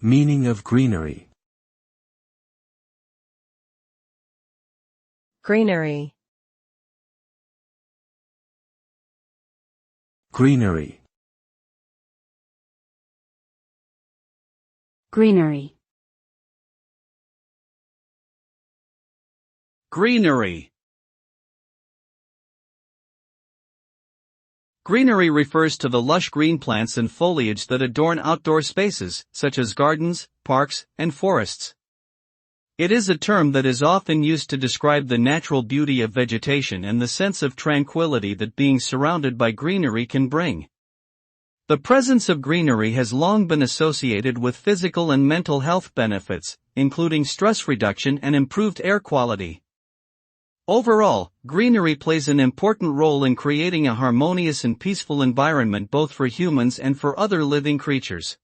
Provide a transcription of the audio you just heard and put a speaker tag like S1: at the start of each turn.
S1: Meaning of greenery.
S2: Greenery.
S1: Greenery.
S3: Greenery.
S4: Greenery. Greenery refers to the lush green plants and foliage that adorn outdoor spaces, such as gardens, parks, and forests. It is a term that is often used to describe the natural beauty of vegetation and the sense of tranquility that being surrounded by greenery can bring. The presence of greenery has long been associated with physical and mental health benefits, including stress reduction and improved air quality. Overall, greenery plays an important role in creating a harmonious and peaceful environment both for humans and for other living creatures.